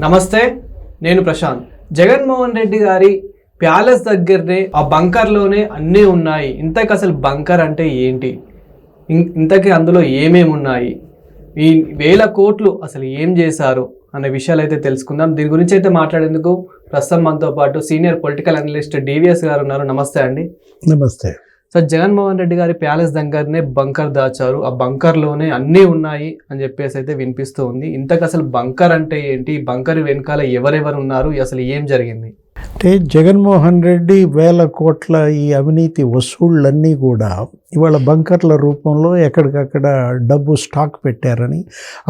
నమస్తే, నేను ప్రశాంత్. జగన్మోహన్ రెడ్డి గారి ప్యాలెస్ దగ్గరనే ఆ బంకర్లోనే అన్నీ ఉన్నాయి. ఇంతకు అసలు బంకర్ అంటే ఏంటి, ఇంతకీ అందులో ఏమేమి ఉన్నాయి, ఈ 1000 కోట్లు అసలు ఏం చేశారు అనే విషయాలు అయితే తెలుసుకుందాం. దీని గురించి అయితే మాట్లాడేందుకు ప్రస్తుతం మనతో పాటు సీనియర్ పొలిటికల్ అనలిస్ట్ డివిఎస్ గారు ఉన్నారు. నమస్తే అండి. నమస్తే సార్, జగన్మోహన్ రెడ్డి గారి ప్యాలెస్ దగ్గరనే బంకర్ దాచారు, ఆ బంకర్లోనే అన్నీ ఉన్నాయి అని చెప్పేసి అయితే వినిపిస్తూ ఉంది. ఇంతకు అసలు బంకర్ అంటే ఏంటి, బంకర్ వెనకాల ఎవరెవరు ఉన్నారు, అసలు ఏం జరిగింది? అంటే జగన్మోహన్ రెడ్డి 1000 కోట్ల ఈ అవినీతి వసూళ్ళన్నీ కూడా ఇవాళ బంకర్ల రూపంలో ఎక్కడికక్కడ డబ్బు స్టాక్ పెట్టారని,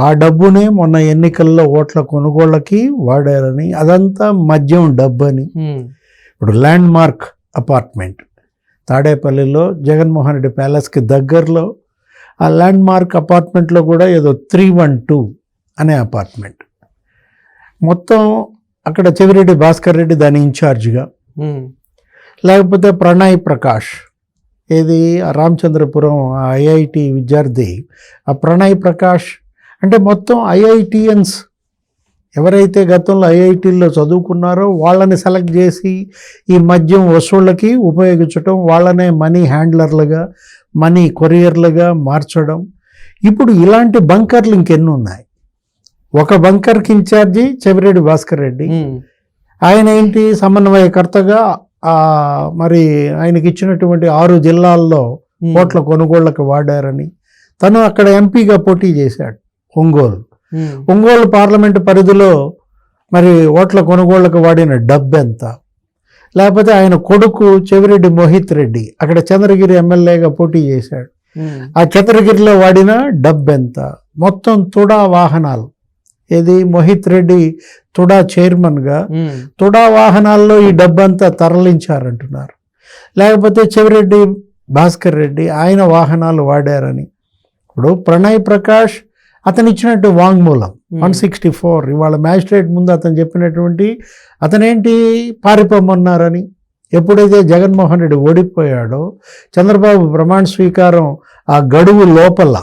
ఆ డబ్బునే మొన్న ఎన్నికల్లో ఓట్ల కొనుగోళ్ళకి వాడారని, అదంతా మద్యం డబ్బు అని. ఇప్పుడు ల్యాండ్ మార్క్ అపార్ట్మెంట్ తాడేపల్లిలో జగన్మోహన్ రెడ్డి ప్యాలెస్కి దగ్గరలో ఆ ల్యాండ్ మార్క్ అపార్ట్మెంట్లో కూడా ఏదో 312 అనే అపార్ట్మెంట్ మొత్తం అక్కడ చెవిరెడ్డి భాస్కర్ రెడ్డి దాని ఇన్ఛార్జిగా, లేకపోతే ప్రణయ్ ప్రకాష్ ఏది రామచంద్రపురం ఐఐటి విద్యార్థి, ఆ ప్రణయ్ ప్రకాష్ అంటే మొత్తం ఐఐటియన్స్ ఎవరైతే గతంలో ఐఐటీల్లో చదువుకున్నారో వాళ్ళని సెలెక్ట్ చేసి ఈ మద్యం వసూళ్ళకి ఉపయోగించడం, వాళ్ళనే మనీ హ్యాండ్లర్లుగా మనీ కొరియర్లుగా మార్చడం. ఇప్పుడు ఇలాంటి బంకర్లు ఇంకెన్ని ఉన్నాయి. ఒక బంకర్కి ఇన్ఛార్జి చెవిరెడ్డి భాస్కర్ రెడ్డి, ఆయన ఏంటి సమన్వయకర్తగా మరి ఆయనకి ఇచ్చినటువంటి 6 జిల్లాల్లో ఓట్ల కొనుగోళ్లకు వాడారని, తను అక్కడ ఎంపీగా పోటీ చేశాడు ఒంగోలు పార్లమెంటు పరిధిలో. మరి ఓట్ల కొనుగోళ్లకు వాడిన డబ్బు ఎంత, లేకపోతే ఆయన కొడుకు చెవిరెడ్డి మోహిత్ రెడ్డి అక్కడ చంద్రగిరి ఎమ్మెల్యేగా పోటీ చేశాడు, ఆ చంద్రగిరిలో వాడిన డబ్బు ఎంత, మొత్తం తుడా వాహనాలు ఏది మోహిత్ రెడ్డి తుడా చైర్మన్గా తుడా వాహనాల్లో ఈ డబ్బంతా తరలించారంటున్నారు. లేకపోతే చెవిరెడ్డి భాస్కర్ రెడ్డి ఆయన వాహనాలు వాడారని. ఇప్పుడు ప్రణయ్ ప్రకాష్ అతను ఇచ్చినట్టు వాంగ్మూలం 164 ఇవాళ మ్యాజిస్ట్రేట్ ముందు అతను చెప్పినటువంటి, అతనేంటి పారిపోమన్నారని. ఎప్పుడైతే జగన్మోహన్ రెడ్డి ఓడిపోయాడో చంద్రబాబు ప్రమాణ స్వీకారం ఆ గడువు లోపల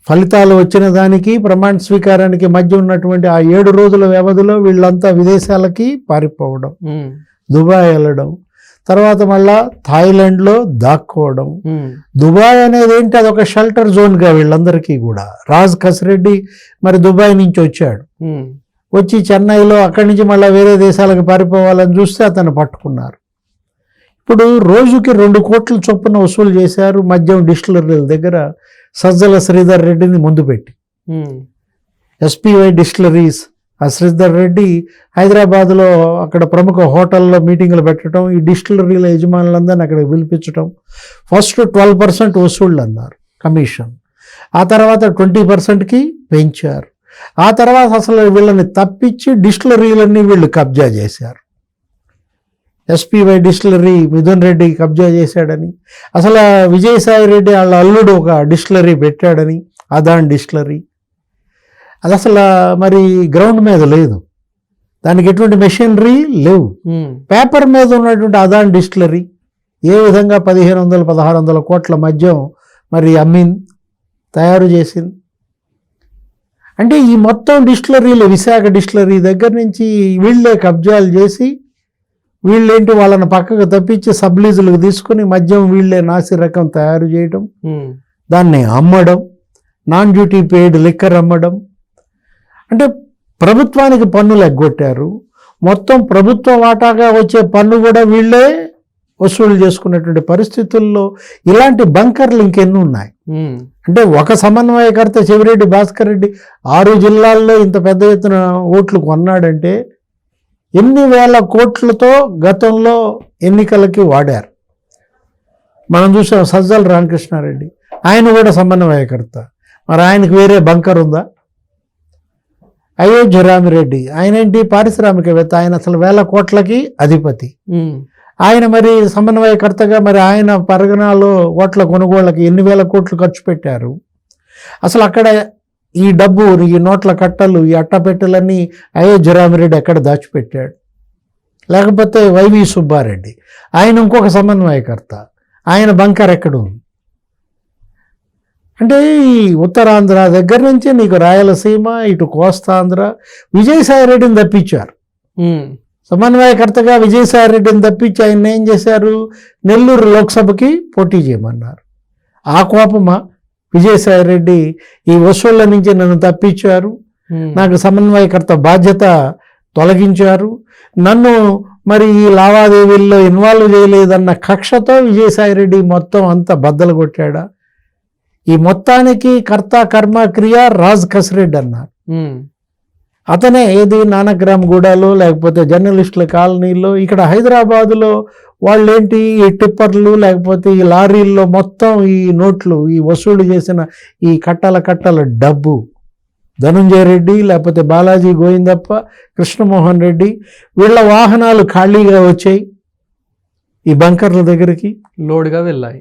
ఫలితాలు వచ్చిన దానికి ప్రమాణ స్వీకారానికి మధ్య ఉన్నటువంటి ఆ 7 రోజుల వ్యవధిలో వీళ్ళంతా విదేశాలకి పారిపోవడం, దుబాయ్ వెళ్ళడం, తర్వాత మళ్ళా థాయిలాండ్లో దాక్కోవడం. దుబాయ్ అనేది ఏంటి, అదొక షెల్టర్ జోన్గా వీళ్ళందరికీ కూడా. రాజ్ కసిరెడ్డి మరి దుబాయ్ నుంచి వచ్చాడు, వచ్చి చెన్నైలో అక్కడి నుంచి మళ్ళీ వేరే దేశాలకు పారిపోవాలని చూస్తే అతను పట్టుకున్నారు. ఇప్పుడు రోజుకి 2 కోట్ల చొప్పున వసూలు చేశారు మద్యం డిస్టిలరీల దగ్గర. సజ్జల శ్రీధర్ రెడ్డిని ముందు పెట్టి ఎస్పీవై డిస్టిలరీస్, ఆ శ్రీధర్ రెడ్డి హైదరాబాద్లో అక్కడ ప్రముఖ హోటల్లో మీటింగులు పెట్టడం, ఈ డిస్టిలరీల యజమానులందరినీ అక్కడికి పిలిపించడం. ఫస్ట్ 12% వసూళ్ళు అన్నారు కమిషన్, ఆ తర్వాత 20%కి పెంచారు. ఆ తర్వాత అసలు వీళ్ళని తప్పించి డిస్టిలరీలన్నీ వీళ్ళు కబ్జా చేశారు. ఎస్పీవై డిస్టిలరీ మిథున్ రెడ్డి కబ్జా చేశాడని, అసలు విజయసాయి రెడ్డి వాళ్ళ అల్లుడు ఒక డిస్టిలరీ పెట్టాడని, అదాన్ డిస్టిలరీ. అది అసలు మరి గ్రౌండ్ మీద లేదు, దానికి ఎటువంటి మెషినరీ లేవు. పేపర్ మీద ఉన్నటువంటి అదాన్ డిస్టిలరీ ఏ విధంగా 1500-1600 కోట్ల మద్యం మరి తయారు చేసింది. అంటే ఈ మొత్తం డిస్టిలరీలు విశాఖ డిస్టిలరీ దగ్గర నుంచి వీళ్ళే కబ్జాలు చేసి, వీళ్ళేంటి వాళ్ళని పక్కకు తప్పించి సబ్లీజులకు తీసుకుని మద్యం వీళ్ళే నాసి రకం తయారు చేయడం, దాన్ని అమ్మడం, నాన్ డ్యూటీ పెయిడ్ లిక్కర్ అమ్మడం. అంటే ప్రభుత్వానికి పన్నులు ఎగ్గొట్టారు, మొత్తం ప్రభుత్వ వాటాగా వచ్చే పన్ను కూడా వీళ్ళే వసూలు చేసుకున్నటువంటి పరిస్థితుల్లో ఇలాంటి బంకర్లు ఇంకెన్ని ఉన్నాయి. అంటే ఒక సమన్వయకర్త చెవిరెడ్డి భాస్కర్ రెడ్డి 6 జిల్లాల్లో ఇంత పెద్ద ఎత్తున ఓట్లు కొన్నాడంటే 8,000 కోట్లతో గతంలో ఎన్నికలకి వాడారు. మనం చూసాం సజ్జల రామకృష్ణారెడ్డి, ఆయన కూడా సమన్వయకర్త. మరి ఆయనకు వేరే బంకర్ ఉందా? అయోధ్య రామిరెడ్డి ఆయన ఏంటి పారిశ్రామికవేత్త, ఆయన అసలు 1000 కోట్లకి అధిపతి. ఆయన మరి సమన్వయకర్తగా మరి ఆయన పరిగణాలో ఓట్ల కొనుగోళ్ళకి 8,000 కోట్లు ఖర్చు పెట్టారు. అసలు అక్కడ ఈ డబ్బు, ఈ నోట్ల కట్టలు, ఈ అట్టపెట్టెలన్నీ అయోధ్య రామిరెడ్డి ఎక్కడ దాచిపెట్టాడు? లేకపోతే వైవి సుబ్బారెడ్డి ఆయన ఇంకొక సమన్వయకర్త, ఆయన బంకర్ ఎక్కడ ఉంది? అంటే ఈ ఉత్తరాంధ్ర దగ్గర నుంచి నీకు రాయలసీమ, ఇటు కోస్తాంధ్ర విజయసాయి రెడ్డిని తప్పించారు. సమన్వయకర్తగా విజయసాయి రెడ్డిని తప్పించి ఆయన ఏం చేశారు, నెల్లూరు లోక్సభకి పోటీ చేయమన్నారు. ఆ కోపమా విజయసాయి రెడ్డి ఈ వసూళ్ల నుంచి నన్ను తప్పించారు, నాకు సమన్వయకర్త బాధ్యత తొలగించారు, నన్ను మరి ఈ లావాదేవీల్లో ఇన్వాల్వ్ చేయలేదన్న కక్షతో విజయసాయి రెడ్డి మొత్తం అంతా బద్దలు కొట్టాడా? ఈ మొత్తానికి కర్త కర్మ క్రియ రాజ్ కసిరెడ్డి అన్నారు. అతనే ఏది నానక్రామ్ గూడలో లేకపోతే జర్నలిస్టుల కాలనీలో, ఇక్కడ హైదరాబాదులో వాళ్ళేంటి ఈ టిప్పర్లు లేకపోతే ఈ లారీల్లో మొత్తం ఈ నోట్లు ఈ వసూలు చేసిన ఈ కట్టల డబ్బు ధనుంజయ రెడ్డి లేకపోతే బాలాజీ గోవిందప్ప, కృష్ణమోహన్ రెడ్డి వీళ్ళ వాహనాలు ఖాళీగా వచ్చాయి ఈ బంకర్ల దగ్గరికి, లోడ్గా వెళ్ళాయి.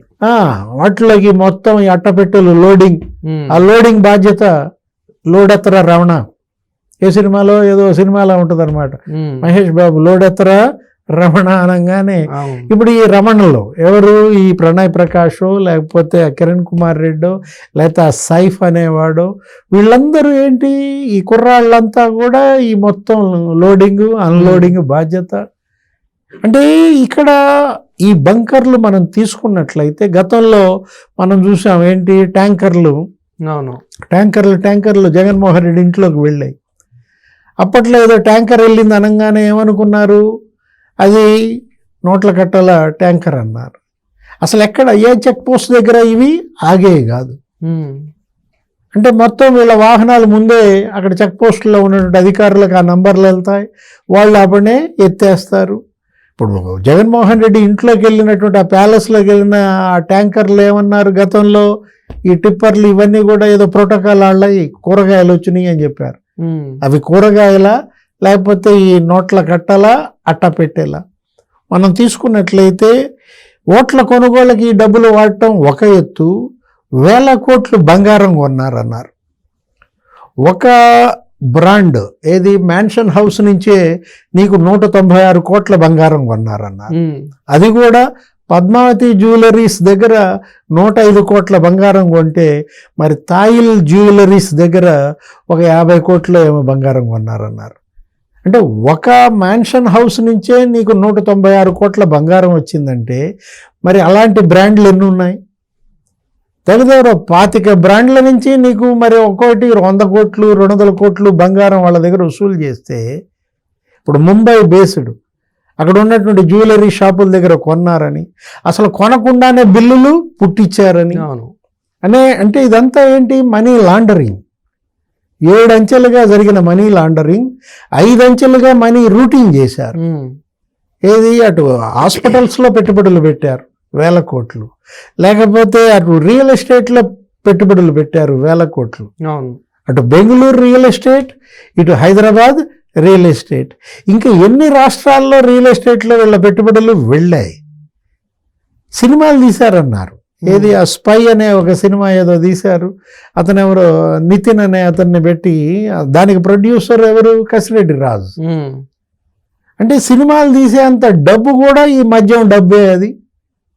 వాటిలోకి మొత్తం ఈ అట్టపెట్టెలు లోడింగ్, ఆ లోడింగ్ బాధ్యత లోడెత్తర రమణ, ఏ సినిమాలో ఏదో సినిమాలో ఉంటుంది అనమాట, మహేష్ బాబు లోడెత్తర రమణ అనగానే ఇప్పుడు ఈ రమణలో ఎవరు, ఈ ప్రణయ్ ప్రకాష్ లేకపోతే కిరణ్ కుమార్ రెడ్డో లేకపోతే ఆ సైఫ్ అనేవాడు, వీళ్ళందరూ ఏంటి ఈ కుర్రాళ్ళంతా కూడా ఈ మొత్తం లోడింగ్ అన్లోడింగ్ బాధ్యత. అంటే ఇక్కడ ఈ బంకర్లు మనం తీసుకున్నట్లయితే గతంలో మనం చూసాం ఏంటి, ట్యాంకర్లు జగన్మోహన్ రెడ్డి ఇంట్లోకి వెళ్ళాయి. అప్పట్లో ఏదో ట్యాంకర్ వెళ్ళింది అనగానే ఏమనుకున్నారు, అది నోట్ల కట్టల ట్యాంకర్ అన్నారు. అసలు ఎక్కడ ఏ చెక్ పోస్ట్ దగ్గర ఇవి ఆగేవి కాదు. అంటే మొత్తం వీళ్ళ వాహనాలు ముందే అక్కడ చెక్ పోస్టులో ఉన్నటువంటి అధికారులకు ఆ నంబర్లు వెళ్తాయి, వాళ్ళు అప్పుడే ఎత్తేస్తారు. ఇప్పుడు జగన్మోహన్ రెడ్డి ఇంట్లోకి వెళ్ళినటువంటి ఆ ప్యాలెస్లోకి వెళ్ళిన ఆ ట్యాంకర్లు ఏమన్నారు, గతంలో ఈ టిప్పర్లు ఇవన్నీ కూడా ఏదో ప్రోటోకాల్ ఆళ్ళయి కూరగాయలు వచ్చినాయి అని చెప్పారు. అవి కూరగాయల లేకపోతే ఈ నోట్ల కట్టల అట్టపెట్టేలా మనం తీసుకున్నట్లయితే ఓట్ల కొనుగోలుకి ఈ డబ్బులు వాడటం ఒక ఎత్తు, 1000 కోట్లు బంగారం కొన్నారన్నారు. ఒక బ్రాండ్ ఏది మ్యాన్షన్ హౌస్ నుంచే నీకు 196 కోట్ల బంగారం కొన్నారన్నారు. అది కూడా పద్మావతి జ్యువెలరీస్ దగ్గర 105 కోట్ల బంగారం కొంటే మరి తాయిల్ జ్యువెలరీస్ దగ్గర ఒక 50 కోట్ల ఏమో బంగారం కొన్నారన్నారు. అంటే ఒక మ్యాన్షన్ హౌస్ నుంచే నీకు 196 కోట్ల బంగారం వచ్చిందంటే మరి అలాంటి బ్రాండ్లు ఎన్ని ఉన్నాయి? దగ్గర 25 బ్రాండ్ల నుంచి నీకు మరి ఒక్కోటి 100 కోట్లు 200 కోట్లు బంగారం వాళ్ళ దగ్గర వసూలు చేస్తే, ఇప్పుడు ముంబై బేస్డ్ అక్కడ ఉన్నటువంటి జ్యువెలరీ షాపుల దగ్గర కొన్నారని, అసలు కొనకుండానే బిల్లులు పుట్టించారని అంటే ఇదంతా ఏంటి, మనీ లాండరింగ్. 7 అంచెలుగా జరిగిన మనీ లాండరింగ్, 5 అంచెలుగా మనీ రూటింగ్ చేశారు. ఏది అటు హాస్పిటల్స్లో పెట్టుబడులు పెట్టారు 1000 కోట్లు, లేకపోతే అటు రియల్ ఎస్టేట్లో పెట్టుబడులు పెట్టారు 1000 కోట్లు, అటు బెంగళూరు రియల్ ఎస్టేట్, ఇటు హైదరాబాద్ రియల్ ఎస్టేట్, ఇంకా ఎన్ని రాష్ట్రాల్లో రియల్ ఎస్టేట్లో వీళ్ళ పెట్టుబడులు వెళ్ళాయి. సినిమాలు తీశారన్నారు, ఏది ఆ స్పై అనే ఒక సినిమా ఏదో తీశారు, అతను ఎవరో నితిన్ అనే అతన్ని పెట్టి, దానికి ప్రొడ్యూసర్ ఎవరు, కసిరెడ్డి రాజు. అంటే సినిమాలు తీసేంత డబ్బు కూడా ఈ మద్యం డబ్బే, అది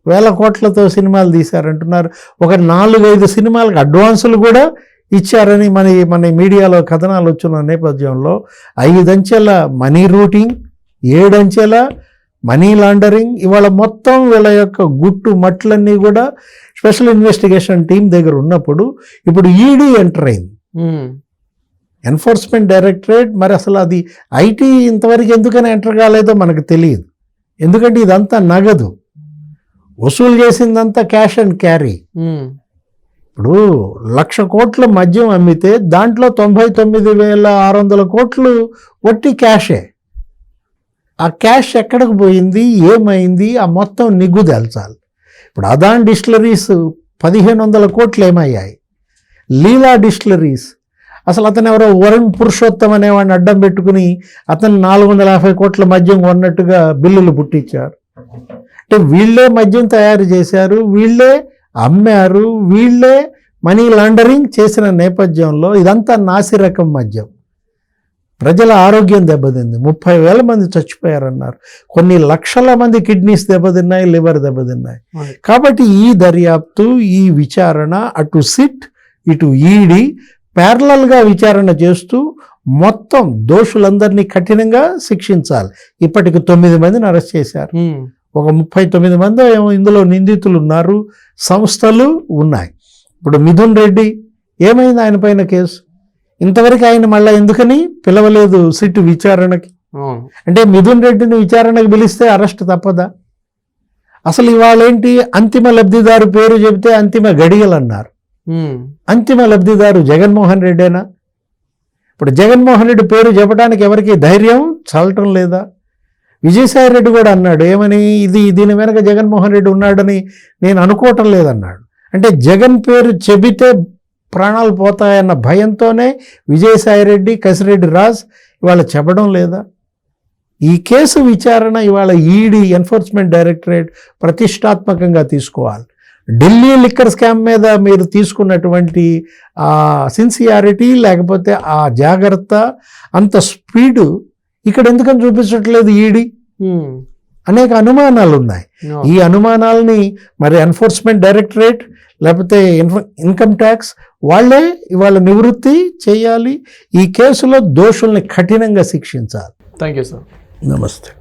1000 కోట్లతో సినిమాలు తీశారంటున్నారు. ఒక 4-5 సినిమాలకు అడ్వాన్సులు కూడా ఇచ్చారని మన మీడియాలో కథనాలు వచ్చిన నేపథ్యంలో 5 అంచెల మనీ రూటింగ్, 7 అంచెల మనీ లాండరింగ్, ఇవాళ మొత్తం వీళ్ళ యొక్క గుట్టు మట్లన్నీ కూడా స్పెషల్ ఇన్వెస్టిగేషన్ టీం దగ్గర ఉన్నప్పుడు ఇప్పుడు ఈడీ ఎంటర్ అయింది, ఎన్ఫోర్స్మెంట్ డైరెక్టరేట్. మరి అసలు అది ఐటీ ఇంతవరకు ఎందుకని ఎంటర్ కాలేదో మనకు తెలియదు, ఎందుకంటే ఇదంతా నగదు, వసూలు చేసిందంతా క్యాష్ అండ్ క్యారీ. ఇప్పుడు 1,00,000 కోట్ల మద్యం అమ్మితే దాంట్లో 99,600 కోట్లు వట్టి క్యాషే. ఆ క్యాష్ ఎక్కడికి పోయింది, ఏమైంది, ఆ మొత్తం నిగ్గు తెల్చాలి. ఇప్పుడు అదాన్ డిస్టిలరీస్ 1,500 కోట్లు ఏమయ్యాయి, లీలా డిస్టిలరీస్ అసలు అతను ఎవరో వరుణ్ పురుషోత్తం అనేవాడిని అడ్డం పెట్టుకుని అతను 450 కోట్ల మద్యం కొన్నట్టుగా బిల్లులు పుట్టించారు. అంటే వీళ్ళే మద్యం తయారు చేశారు, వీళ్ళే అమ్మారు, వీళ్ళే మనీ లాండరింగ్ చేసిన నేపథ్యంలో ఇదంతా నాసి రకం మద్యం. ప్రజల ఆరోగ్యం దెబ్బతింది, 30,000 మంది చచ్చిపోయారన్నారు, కొన్ని లక్షల మంది కిడ్నీస్ దెబ్బతిన్నాయి, లివర్ దెబ్బతిన్నాయి. కాబట్టి ఈ దర్యాప్తు, ఈ విచారణ, అటు సిట్ ఇటు ఈడీ ప్యారలల్గా విచారణ చేస్తూ మొత్తం దోషులందరినీ కఠినంగా శిక్షించాలి. ఇప్పటికి 9 మందిని అరెస్ట్ చేశారు. ఒక 39 మంది ఏమో ఇందులో నిందితులు ఉన్నారు, సంస్థలు ఉన్నాయి. ఇప్పుడు మిథున్ రెడ్డి ఏమైంది, ఆయన పైన కేసు ఇంతవరకు ఆయన మళ్ళీ ఎందుకని పిలవలేదు సిట్ విచారణకి? అంటే మిథున్ రెడ్డిని విచారణకు పిలిస్తే అరెస్ట్ తప్పదా? అసలు ఇవాళ ఏంటి, అంతిమ లబ్ధిదారు పేరు చెబితే అంతిమ గడియలు అన్నారు. అంతిమ లబ్ధిదారు జగన్మోహన్ రెడ్డేనా? ఇప్పుడు జగన్మోహన్ రెడ్డి పేరు చెప్పడానికి ఎవరికి ధైర్యం చాలటం లేదా? విజయసాయి రెడ్డి కూడా అన్నాడు, ఏమని, దీని వెనక జగన్మోహన్ రెడ్డి ఉన్నాడని నేను అనుకోవటం లేదన్నాడు. అంటే జగన్ పేరు చెబితే ప్రాణాలు పోతాయన్న భయంతోనే విజయసాయి రెడ్డి, కసిరెడ్డి రాజ్ ఇవాళ చెప్పడం లేదా? ఈ కేసు విచారణ ఇవాళ ఈడీ, ఎన్ఫోర్స్మెంట్ డైరెక్టరేట్ ప్రతిష్టాత్మకంగా తీసుకోవాలి. ఢిల్లీ లిక్కర్ స్కామ్ మీద మీరు తీసుకున్నటువంటి ఆ సిన్సియారిటీ, లేకపోతే ఆ జాగ్రత్త, అంత స్పీడు ఇక్కడ ఎందుకని చూపించట్లేదు ఈడీ? అనేక అనుమానాలు ఉన్నాయి. ఈ అనుమానాలని మరి ఎన్ఫోర్స్మెంట్ డైరెక్టరేట్ లేకపోతే ఇన్కమ్ ట్యాక్స్ వాళ్ళే ఇవాళ నివృత్తి చేయాలి. ఈ కేసులో దోషుల్ని కఠినంగా శిక్షించాలి. Thank you sir. నమస్తే.